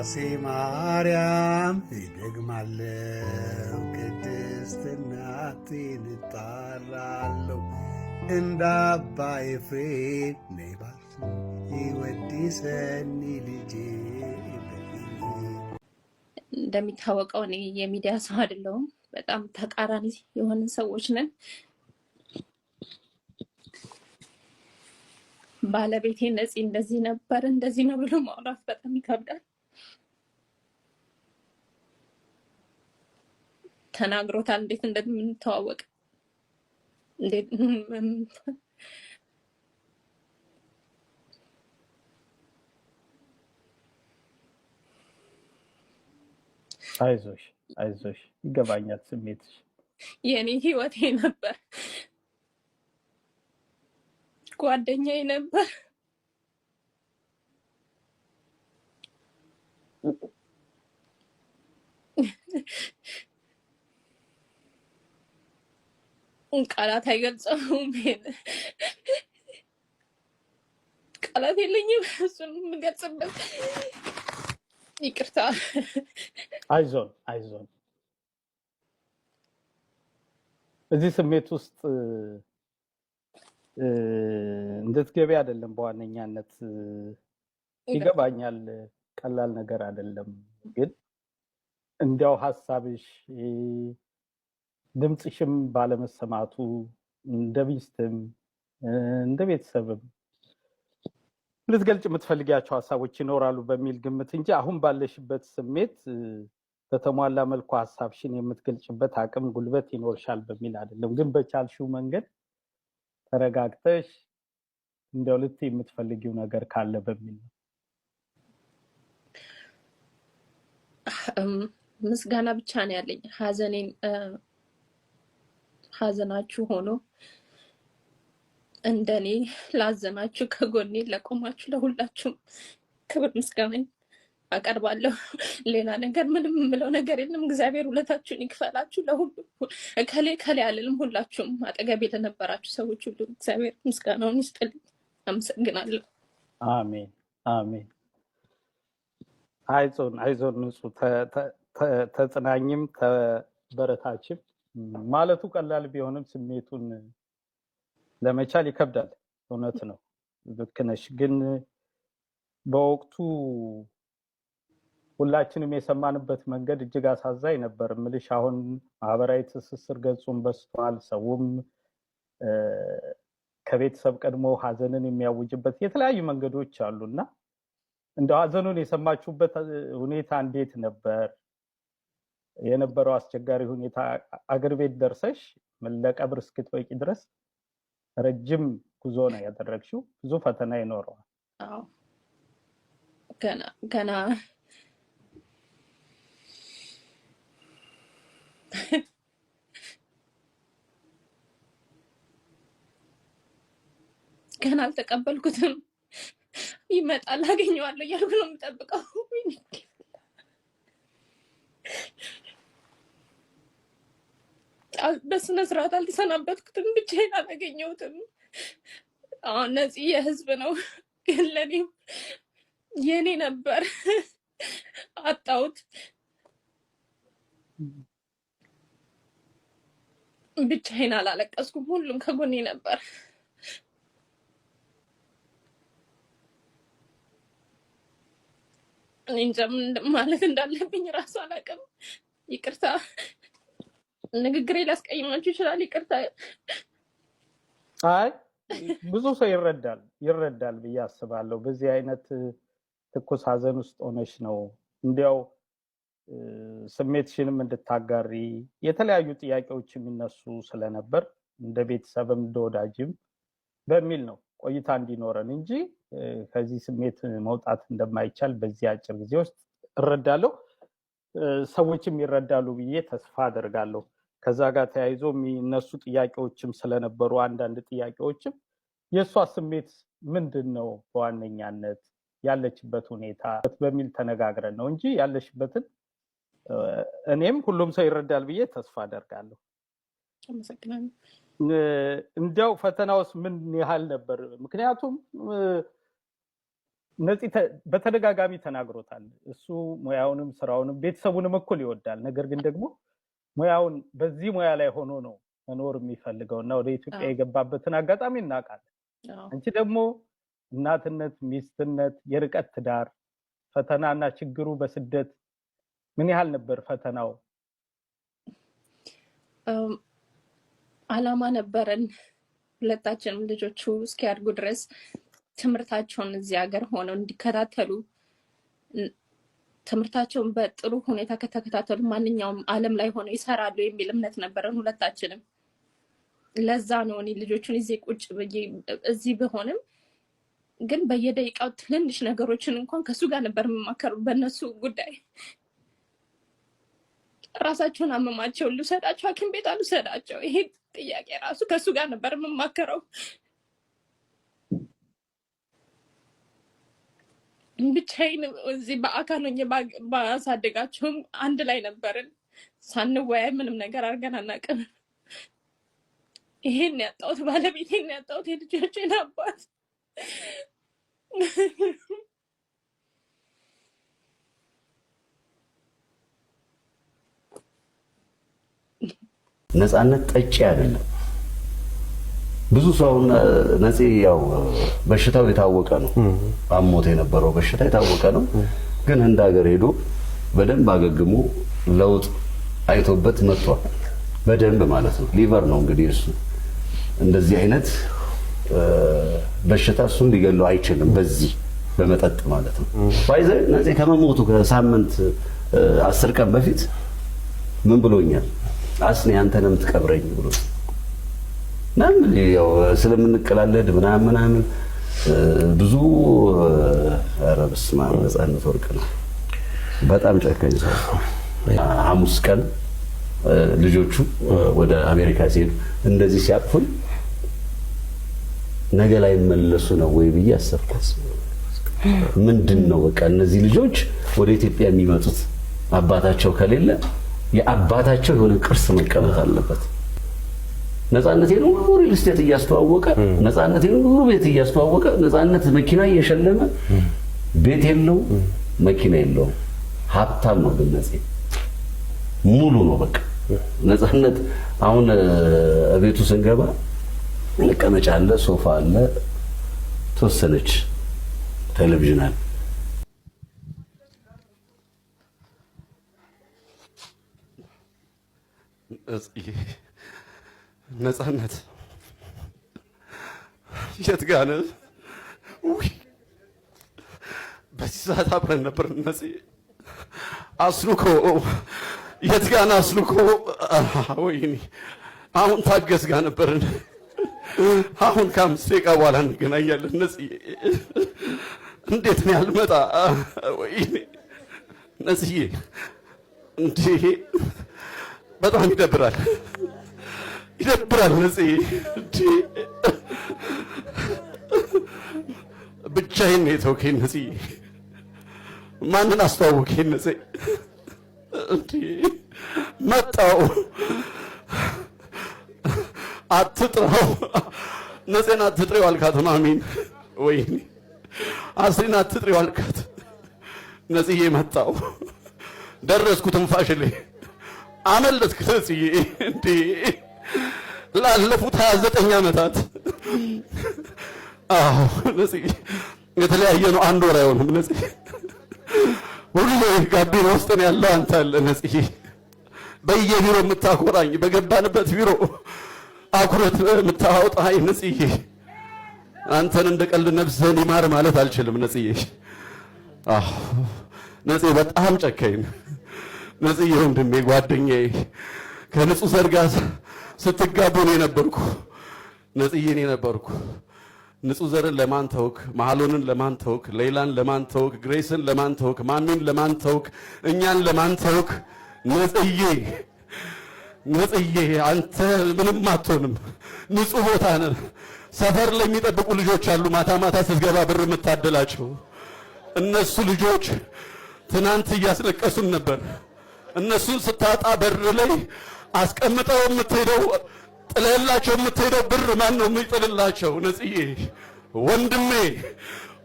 ውዳሴ ማርያም እደግማለሁ ቅድስት እናቴን እጣራለሁ እንደ አባ ኤፍሬም ነይ ባርኪ ይወድሰኒ ልጄ። እንደሚታወቀው እኔ የሚዲያ ሰው አይደለሁም። በጣም ተቃራኒ የሆንን ሰዎች ነን። ባለቤቴ ነፂ እንደዚህ ነበር እንደዚህ ነው ብሎ ማውራት በጣም ይከብዳል። ተናግሮታል እንዴት እንደምንተዋወቅ እንዴት አይዞሽ አይዞሽ ይገባኛል ስሜትሽ። የኔ ህይወቴ ነበር፣ ጓደኛዬ ነበር። ቃላት አይገልጸውም። ቃላት የለኝም እሱን የምገልጽበት። ይቅርታ። አይዞን አይዞን። እዚህ ስሜት ውስጥ እንድትገቢ አይደለም በዋነኛነት ይገባኛል። ቀላል ነገር አይደለም። ግን እንዲያው ሐሳብሽ ድምጽሽም ባለመሰማቱ እንደ ሚስትም እንደ ቤተሰብም ልትገልጭ የምትፈልጊያቸው ሐሳቦች ይኖራሉ በሚል ግምት እንጂ አሁን ባለሽበት ስሜት በተሟላ መልኩ ሐሳብሽን የምትገልጭበት አቅም ጉልበት ይኖርሻል በሚል አይደለም። ግን በቻልሽው መንገድ ተረጋግተሽ እንደው ልትይ የምትፈልጊው ነገር ካለ በሚል ነው። ምስጋና ብቻ ነው ያለኝ። ሐዘናችሁ ሆኖ እንደኔ ላዘናችሁ ከጎኔ ለቆማችሁ ለሁላችሁም ክብር ምስጋና አቀርባለሁ። ሌላ ነገር ምንም የምለው ነገር የለም። እግዚአብሔር ውለታችሁን ይክፈላችሁ። ለሁሉ ከሌ አልልም። ሁላችሁም አጠገቤ ለነበራችሁ ሰዎች ሁሉ እግዚአብሔር ምስጋናውን ይስጥልኝ። አመሰግናለሁ። አሜን አሜን። አይዞን ንጹህ ተጽናኝም ተበረታችም ማለቱ ቀላል ቢሆንም ስሜቱን ለመቻል ይከብዳል። እውነት ነው፣ ልክ ነሽ። ግን በወቅቱ ሁላችንም የሰማንበት መንገድ እጅግ አሳዛኝ ነበር። ምልሽ አሁን ማህበራዊ ትስስር ገጹን በስቷል። ሰውም ከቤተሰብ ቀድሞ ሀዘንን የሚያውጅበት የተለያዩ መንገዶች አሉና እንደው ሀዘኑን የሰማችሁበት ሁኔታ እንዴት ነበር? የነበረው አስቸጋሪ ሁኔታ አገር ቤት ደርሰሽ ለቀብር እስክትበቂ ድረስ ረጅም ጉዞ ነው ያደረግሽው። ብዙ ፈተና ይኖረዋል። አዎ ገና አልተቀበልኩትም። ይመጣል አገኘዋለሁ እያልኩ ነው የምጠብቀው። በስነ ስርዓት አልተሰናበትኩትም። ብቻዬን አላገኘሁትም። አሁን ነፂ የህዝብ ነው፣ ግን ለኔም የኔ ነበር። አጣሁት። ብቻዬን አላለቀስኩም። ሁሉም ከጎኔ ነበር። እኔ እንጃ ምን ማለት እንዳለብኝ ራሱ አላውቅም። ይቅርታ፣ ንግግሬ ሊያስቀይማችሁ ይችላል። ይቅርታ። አይ ብዙ ሰው ይረዳል ብዬ አስባለሁ። በዚህ አይነት ትኩስ ሀዘን ውስጥ ሆነሽ ነው እንዲያው ስሜትሽንም እንድታጋሪ የተለያዩ ጥያቄዎች የሚነሱ ስለነበር እንደ ቤተሰብም እንደ ወዳጅም በሚል ነው ቆይታ እንዲኖረን እንጂ ከዚህ ስሜት መውጣት እንደማይቻል በዚህ አጭር ጊዜ ውስጥ እረዳለሁ። ሰዎችም ይረዳሉ ብዬ ተስፋ አደርጋለሁ። ከዛ ጋር ተያይዞ የሚነሱ ጥያቄዎችም ስለነበሩ አንዳንድ ጥያቄዎችም የእሷ ስሜት ምንድን ነው በዋነኛነት ያለችበት ሁኔታ በሚል ተነጋግረን ነው እንጂ ያለሽበትን እኔም ሁሉም ሰው ይረዳል ብዬ ተስፋ አደርጋለሁ። አመሰግናለሁ። እንዲያው ፈተናውስ ምን ያህል ነበር? ምክንያቱም ነፂ በተደጋጋሚ ተናግሮታል። እሱ ሙያውንም ስራውንም ቤተሰቡንም እኩል ይወዳል። ነገር ግን ደግሞ ሙያውን በዚህ ሙያ ላይ ሆኖ ነው መኖር የሚፈልገውና ወደ ኢትዮጵያ የገባበትን አጋጣሚ እናውቃለን። አንቺ ደግሞ እናትነት፣ ሚስትነት፣ የርቀት ትዳር ፈተናና ችግሩ በስደት ምን ያህል ነበር ፈተናው? አላማ ነበረን ሁለታችንም ልጆቹ እስኪያድጉ ድረስ ትምህርታቸውን እዚህ ሀገር ሆነው እንዲከታተሉ፣ ትምህርታቸውን በጥሩ ሁኔታ ከተከታተሉ ማንኛውም ዓለም ላይ ሆነው ይሰራሉ የሚል እምነት ነበረን ሁለታችንም። ለዛ ነው እኔ ልጆቹን ቁጭ ብዬ እዚህ ብሆንም ግን በየደቂቃው ትንንሽ ነገሮችን እንኳን ከሱ ጋር ነበር የምማከረው። በእነሱ ጉዳይ ራሳቸውን አመማቸው ልውሰዳቸው ሐኪም ቤት አልውሰዳቸው፣ ይሄ ጥያቄ ራሱ ከሱ ጋር ነበር የምማከረው። ብቻዬን እዚህ በአካል ሆኜ ባሳደጋቸውም አንድ ላይ ነበርን። ሳንወያይ ምንም ነገር አድርገን አናውቅም። ይሄን ያጣሁት ባለቤቴን ያጣሁት የልጆቼን አባት። ነፃነት ጠጪ አይደለም። ብዙ ሰው ነፂ ያው በሽታው የታወቀ ነው። አሞት የነበረው በሽታ የታወቀ ነው። ግን ህንድ ሀገር ሄዶ በደንብ አገግሞ ለውጥ አይቶበት መጥቷል። በደንብ ማለት ነው። ሊቨር ነው እንግዲህ እሱ እንደዚህ አይነት በሽታ እሱን ሊገለው አይችልም። በዚህ በመጠጥ ማለት ነው። ባይዘ ነፂ ከመሞቱ ከሳምንት 10 ቀን በፊት ምን ብሎኛል? አስኔ አንተንም ትቀብረኝ ብሎ ናምን ያው ስለምንቀላለድ ምናምን ብዙ አረብስማ ነፃነት ወርቅ ነው። በጣም ጨካኝ ሰው። ሐሙስ ቀን ልጆቹ ወደ አሜሪካ ሲሄዱ እንደዚህ ሲያቅፉኝ ነገ ላይ መለሱ ነው ወይ ብዬ አሰብኩት። ምንድነው በቃ እነዚህ ልጆች ወደ ኢትዮጵያ የሚመጡት አባታቸው ከሌለ የአባታቸው የሆነ ቅርስ መቀመጥ አለበት። ነፃነቴን ሁሉ ሪል ስቴት እያስተዋወቀ፣ ነፃነቴን ሁሉ ቤት እያስተዋወቀ፣ ነፃነት መኪና እየሸለመ ቤት የለው መኪና የለው ሀብታም ነው። ግን ነፂ ሙሉ ነው በቃ ነፃነት። አሁን ቤቱ ስንገባ መቀመጫ አለ፣ ሶፋ አለ፣ ተወሰነች ቴሌቪዥን አለ። ነፃነት የት ጋር ነህ? በዚህ ሰዓት አብረን ነበር። ነፂ አስሉኮ የት ጋር ነህ? አስሉኮ ወይኔ አሁን ታገስ ጋር ነበርን። አሁን ከ5 ደቂቃ በኋላ እንገናኛለን። ነፂ እንዴት ነው ያልመጣ? ወይኔ ነፂዬ እንዴ በጣም ይደብራል። ነፂ እንዴ ብቻዬን ነው የተውከኝ። ነፂ ማንን አስተዋወከኝ? ነፂ እንዴ መጣው አትጥራው ነፂን አትጥሪው አልካት ማሚን። ወይኔ አስሪን አትጥሪው አልካት። ነፂዬ መጣው ደረስኩ ትንፋሽ ላይ አመለጥክ። ነፂዬ እንዴ ላለፉት 29 ዓመታት ነፂ የተለያየ ነው። 1 ወር አይሆንም። ነፂ ሁሉ ጋቢና ውስጥ ነው ያለው። አንተ አለ ነፂ በየቢሮ የምታኮራኝ በገባንበት ቢሮ አኩረት የምታወጣኝ ነፂዬ አንተን እንደ ቀልድ ነፍስህን ይማር ማለት አልችልም። ነፂዬ ነፂ በጣም ጨካኝ ነፂዬ ወንድሜ ጓደኛዬ ከንጹህ ዘር ጋር ስትጋቡ ነው የነበርኩ። ነፂዬ ነው የነበርኩ። ንጹህ ዘርን ለማን ተውክ? መሐሎንን ለማን ተውክ? ሌላን ለማን ተውክ? ግሬስን ለማን ተውክ? ማሚን ለማን ተውክ? እኛን ለማን ተውክ? ነፂዬ አንተ ምንም አትሆንም። ንጹህ ቦታ ነህ። ሰፈር ላይ የሚጠብቁ ልጆች አሉ። ማታ ማታ ስትገባ ብር የምታደላቸው እነሱ ልጆች ትናንት እያስለቀሱን ነበር። እነሱን ስታጣ በር ላይ አስቀምጠው የምትሄደው ጥለላቸው የምትሄደው ብር ማን ነው የሚጥልላቸው? ነፂዬ ወንድሜ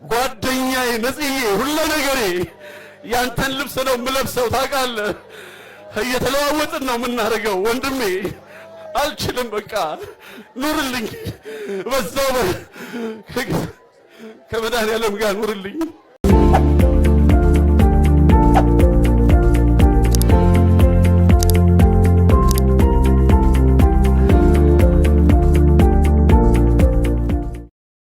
ጓደኛዬ ነጽዬ ሁሉ ነገሬ ያንተን ልብስ ነው የምለብሰው ታውቃለህ። እየተለዋወጥን ነው የምናደርገው ወንድሜ። አልችልም በቃ ኑርልኝ፣ በዛው ከመድኃኒዓለም ጋር ኑርልኝ።